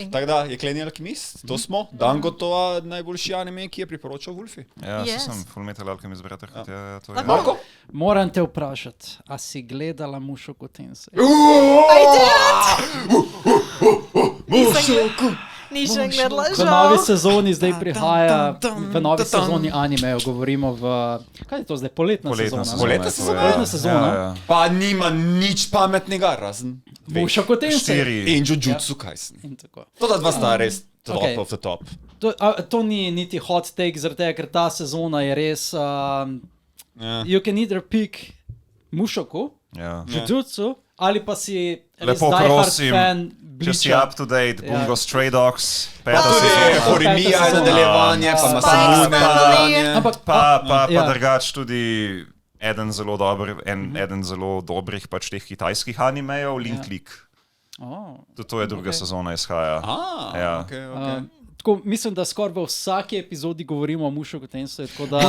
Tako da, Jekleni alkimist, to smo. Dangotova najboljši anime, ki je priporočal Wolfi. Ja, Yes. sem Fullmetal Alchemist Brotherhood. Ja, to je. Marko? Moram te vprašati, a si gledala Mushoku Tensei? Nisem gledala, V novi žal. sezoni zdaj prihaja, v novi sezoni animejo, govorimo v, kaj je to zdaj, poletna sezona? ne? Poletna sezona? Poletna sezona. Ja. Pa nima nič pametnega, razen Mushoku Tensei. 4. in Jujutsu Kaisen. In tako. To da dva sta res top Okay. of the top. To ni niti hot take, zaradi tega, ker ta sezona je res, Ja. you can either pick Mushoku, Ja. Jujutsu, ali pa si res Lepo diehard prosim, fan če si Bleacha. up to date, Ja. Bungo Stray Dogs, peta Tudi sezona. Horimija je sezona. nadaljevanje, pa Spike Masamune Family. nadaljevanje. Ampak Pa ja. drugač tudi eden zelo dober, eden zelo dobrih pač teh kitajskih animejev, Link League. Oh. Tudi to je druga Ok. sezona izhaja. Ja. Okay, okay. Tako, mislim, da skoraj v vsaki epizodi govorimo o Mushoku Tensei, tako da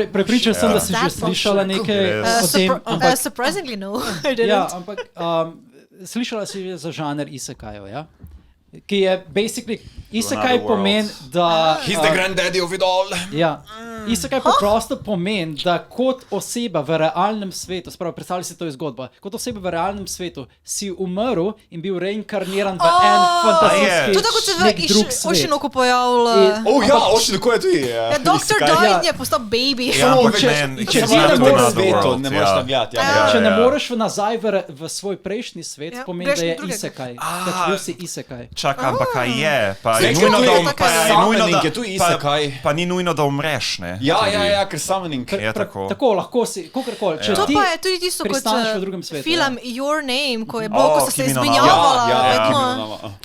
prepričan sem, da si že That's slišala nekaj o tem, ampak, Surprisingly no, I didn't. ja, ampak slišala si že za žanr isekajov, ja? Ki je basically, isekaj Another pomeni, world. da... He's the granddaddy of it all. Ja, isekaj preprosto pomeni, da kot oseba v realnem svetu, spravo predstavljaj si to je zgodba, kot oseba v realnem svetu si umrl in bil reinkarniran v en fantazijski To tako se nek drug v svet. Ošinoku pojavlja. In- Oh ja, očin, tako je tudi. Ja, Dr. Isekai. Died Ja. je postal baby. Ja, ampak če- ne, če it's ti ne not moreš another svetu, world, ne moreš ja. nagledati. Ja. Če ne moreš nazaj v svoj prejšnji svet, Ja, pomeni, greš da je na drugega. isekaj. Pač bil si isekaj. Čakaj, ampak kaj je? Pa je Zdaj, nujno, to da je um- taka pa je nujno, summoning, da je tu isekaj. pa ni nujno, da umreš, ne? Ja, Tudi. ja, ja, ker summoning. Je tako. Tako, lahko si, kakorkoli. Če To ti pa je tudi tisto, kot pristaneš v drugem svetu, film Your Name, ko je Bog, ko so se Kimi no Na- izmenjavala. Ja, ja, vedno.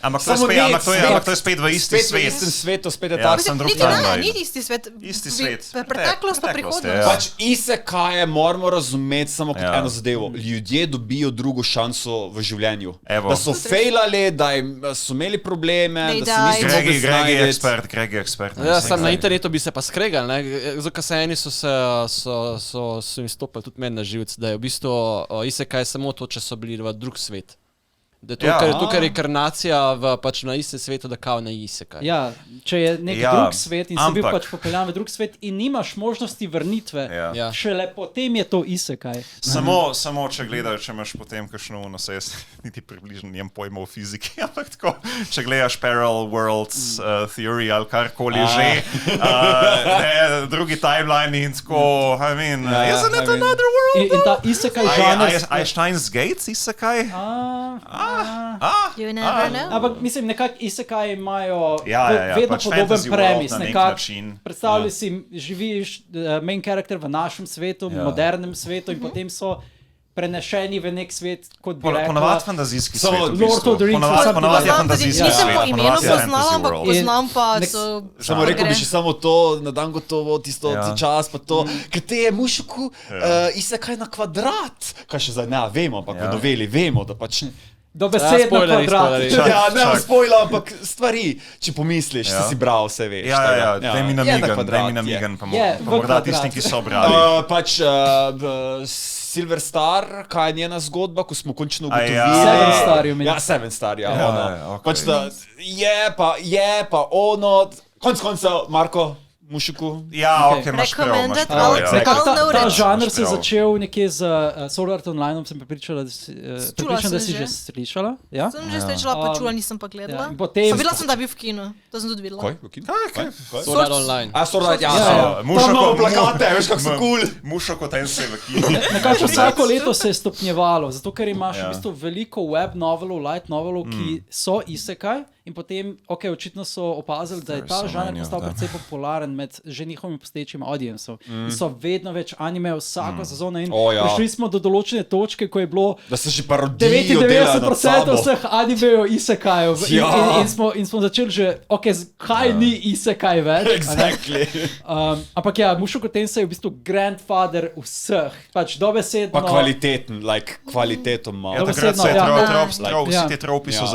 Ampak to je Samo spet, ne, ampak to je, svet- ampak to je spet v isti Spet v svet. istem svetu, spet je Ja, tak. sem drug Niti ne, timeline. ni isti svet. Isti svet. Preteklost pa Preteklost, prihodnost. ja. Pač isekaje moramo razumeti samo kot Ja. eno zadevo. Ljudje dobijo drugo šanso v življenju. Evo. Da so fejlali, da so imeli probleme, They da se niso died. mogli Gregi je znajti. ekspert. Ja, sam na internetu bi se pa skregal, ne? Zato, ker eni so mi stopili tudi meni na živce, da je v bistvu isekaj samo to, če so bili v drug svet. Da je to, Ja. ker je to, ker je inkarnacija pač na istem svetu, da kao ne isekaj. Ja, če je nek Ja, drug svet in si bil ampak- pač popeljan v drug svet in nimaš možnosti vrnitve, Ja. Ja. šele potem je to isekaj. Samo če gledaš, če imaš potem kakšno, no se jaz niti približno nijem pojma o fiziki, ampak tako, če gledaš Parallel Worlds Theory ali karkoli že, ne, drugi timeline in tako, I mean, isn't it another world? In ta isekaj žanr... Einstein's Gates, isekaj? You never know. Ampak mislim, nekako isekaj imajo Ja, vedno pač podoben fantasy world premis. na nek Nekako način. predstavljaj si, živiš main character v našem svetu, Ja. modernem svetu in potem so prenešeni v nek svet, kot bi Ponavadi rekla. fantazijski Samo svet. v Lord bistvu. of the Rings, Ponavadi je Poznam tudi, fantazijski nisem svet. po imenu ponavadi je poznala, fantasy ampak world. poznam pa nek- so... Samo rekel bi še samo to, na dan gotovo, tisto Ja. čas, pa to, ker te je mušoku isekaj na kvadrat. Kaj še zdaj ne vemo, ampak v Ja. noveli vemo, da pač... Do besed na spoilerji, kvadrat. spoilerji. Ja, ne čak. spojla, ampak stvari, če pomisliš, Ja. si bral, vse veš. Ja, tako ja, da, daj mi je na namigan, kvadrat, daj mi je. namigan, pa Je, v morda kvadrat. tistim, ki so brali. Pač Silver Star, kaj je njena zgodba, ko smo končno A ja. ugotovili. Seven Star, you mean? Ja, Seven Star, ja. Ja, ono. okej. Pač da je pa ono, konc koncev, Marko, Mušuku. Ja, Ok. ok, imaš prav, imaš Recommended, prav. I'll ja. take Nekako ta noted. žanr se je Prav. začel nekje z Sword Art Online, sem prepričala, da si, prepričan, da sem si že. že slišala. Ja? Sem že slišala, pa Um, čula, nisem pa gledala. ja, in potem- Videla sem, da je bil v kinu, to sem tudi videla. Kaj? Kaj? Sword Art Online. A, Sword Art, ja. Ja, so. ja. Tam imamo plakate, veš, kako so kul. Mušo kot en se v kinu. Nekako vsako leto se je stopnjevalo, zato ker imaš Ja. v bistvu veliko web novelov, light novelov, ki so isekaj in potem, ok, očitno so opazili, da je ta so žanr many of postal them. precej popularen med že njihovimi postečimi audiencev. In so vedno več anime vsako sezono in O, ja. prišli smo do določene točke, ko je bilo Da se že parodijo dela nad 99% sabo. vseh animejev isekajev. Ja. In smo začeli že, ok, kaj ni isekaj več. a ne? Exactly. Ampak ja, Mushoku Tensei je v bistvu grandfather vseh, pač dobesedno. Pa kvaliteten, like kvalitetom Ja, malo. takrat se je ja. vsi Ja. te tropi Ja.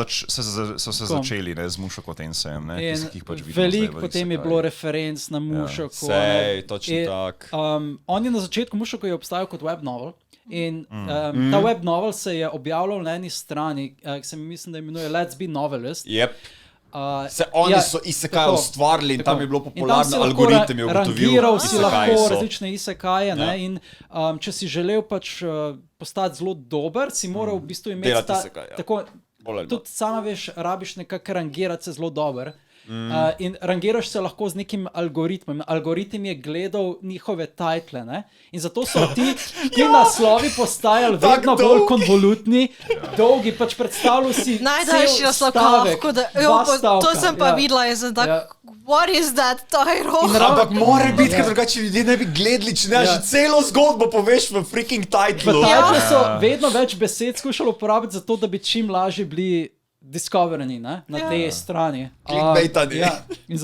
so se začeli, ne, z Mušo kot en sejem, ne, In ki jih pač vidimo veliko zdaj v potem je isekaju. bilo referenc na Mushoku. Sej, točno In, tak. On je na začetku Mushoku je obstajal kot web novel In ta web novel se je objavljal na eni strani, ki se mi mislim, da imenuje Let's Be Novelist. Yep. Se oni so isekaj tako, ustvarili in tam je bilo In tam popularno, si lahko algoritem je ugotovil, rangiral si isekaji lahko so. različne isekaje, ne, Ja. in če si želel pač postati zelo dober, si moral v bistvu imeti Delati isekaj, ja. tako, Bolj ali tudi sama veš, rabiš nekako rangirati se zelo dober. In rangiraš se lahko z nekim algoritmom. Algoritem je gledal njihove title, ne? In zato so ti naslovi postajali Tak vedno bolj dolgi. konvolutni, dolgi, pač predstavljal si Najdaljši cel naslov, stavek, kako da, dva to stavka, sem pa videla, je za tak, Ja. what is that title? Ampak mora biti, ker drugače ljudje ne bi gledali, če ne Ja. že celo zgodbo poveš v freaking V titlu. titlu so vedno več besed skušali uporabiti zato, da bi čim lažje bili discoverani, ne? Na tej strani. Clickbaitani. In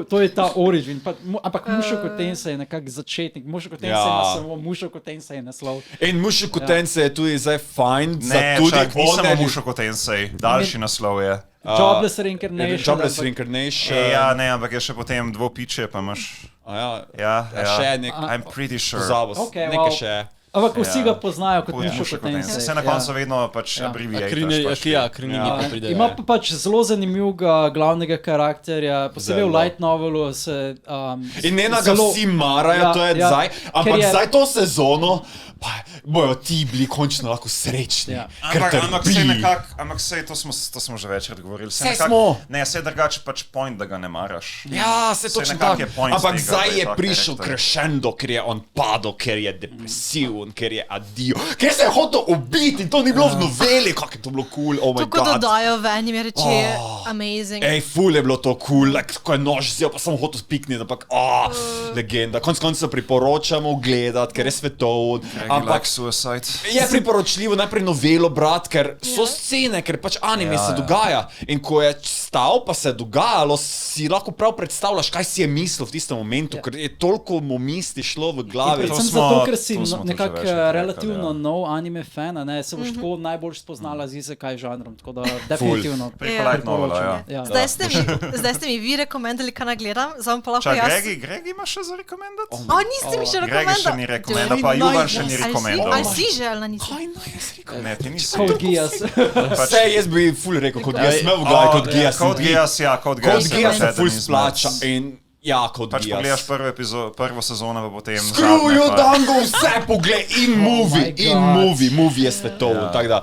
to je ta origin. Ampak Mushoku Tensei je nekako začetnik. Mushoku Tensei ima samo Mushoku Tensei naslov. In Mushoku Tensei je tudi zdaj fajn za Ne, tudi čak, ni samo one- Mushoku Tensei, daljši naslov je. Jobless Reincarnation. Jobless ampak- Reincarnation. Ja, ne, ampak je še potem dvopiče, pa imaš. Ja, Ja, še nek I'm pretty sure. pozabil. Okay, Nekaj wow. še. Ampak vsi Ja. ga poznajo kot Mushoku Mushoku Tensei. Tensei. Se na koncu vedno pač Ja. abbreviates. Akrinini Ja. pa pride. Ima pa pač zelo zanimivega glavnega karakterja, posebej v Zelo. light novelu se In ne ga vsi marajo, Ja, to je ja. zdaj, ampak Ker je- zdaj to sezono, pa bojo ti bili končno lahko srečni. Ja. Ker Ampak sej trpi. nekako, ampak sej to smo že večkrat govorili. Saj smo. Ne, sej drugače pač point, da ga ne maraš. Ja, se Saj točno nekako tako. je point Ampak tega, zdaj da je je tak prišel karakter. crescendo, ker je on padel, ker je depresiven, ker je adijo, ker se je hotel ubiti in to ni bilo v noveli, kako je to bilo kul, oh my Tako god. dodajo ven in mi reče, amazing. Ej, ful je bilo to kul, like, ko je nož vzel, pa sem hotel spikniti, ampak, legenda. Konec koncev priporočamo gledati, ker je svetovn. Ampak suicide. Je priporočljivo najprej novelo brati, ker so scene, ker pač anime se dogaja. In ko je stal, pa se je dogajalo, si lahko prav predstavljaš, kaj si je mislil v tistem momentu, ker je toliko mu misli šlo v glavi. Predvsem To smo- zato, ker si to smo tudi nekako že večkrat relativno rekli, ja. nov anime fan, a ne, se boš tako najbolj spoznala z isekaj žanrom, tako da definitivno. Preko Ja. light novela, ja. Ja. Zdaj ste mi vi rekomendali, kaj nagledam, zdaj bom pa lahko Čak, jaz. Gregi ima še za rekomendati? O, niste mi še Gregi rekomendali. še ni rekomendal, pa Juvan še ni rekomendal. Ali si že, ali nisi? Kaj naj jaz rekel? Ne, ti nisi. Code Geass. Vse jaz bi ful rekel, kot Geass, smel v glavi kot Geass. Code Geass, ja, Code Kot Geass. je Geass pač se eden ful izmed- splača in ja, kot Pač pogledaš Geass. prvo sezono, pa potem Screw zadnje, you, pa- Dango, vse poglej in movie, my in God. movie je svetovno, tako da.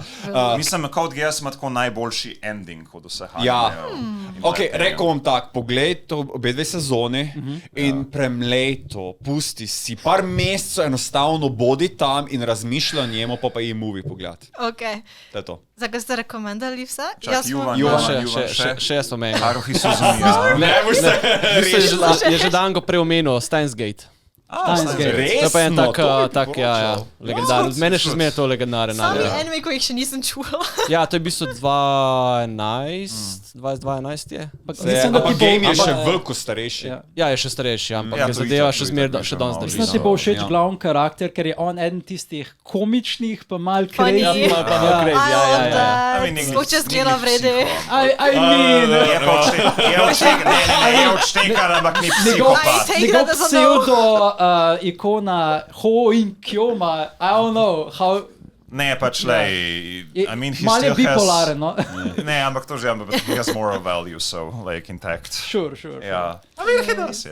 Mislim, Code Geass ima tako najboljši ending od vseh Ja. animejev. Ok, rekel bom tako, poglej to obe dve sezoni in premlej to, pusti si, par mesecev enostavno bodi tam in razmišljaj o njemu, pa je movie pogled. Ok. To je to. Zakaj ste rekomendali vse? Čak, Juvan, Juvan, Še smo meni. Haruhi Suzumiya. Ne, boš se Je že Dango preomenil Steins Gate. Steins Gate. Resno, To je pa en tak, to bi tak ja, priporočal. legendaren. Mene še zmeraj to legendaren. Sami Ja. anime, ko jih še nisem čula. Ja, to je v bistvu 2011 je. Mislim, da ti Ampak bo- game je še ampak- veliko starejši. Ja. Ja, je še starejši, ampak Ja, je to zadeva itak, še to zmeraj itak še že danes malo. drži. Mislim, da ti bo všeč Ja. glavni karakter, ker je on eden tistih komičnih, pa mal Funny. crazy. Ja, pa malo crazy. I love that. I mean, Sploh če zgleda vrede. I mean, Je pa odštekan, ampak ni njegov, psihopat. Take njegov that as a no. pseudo ikona Ho in Kyoma, I don't know, how, Ne, pač lej, I mean, he mal je still has... bipolaren, no? Ne, ampak to že, ampak he has moral value, so, like, intact. Sure. Ja. I mean, he does, yes.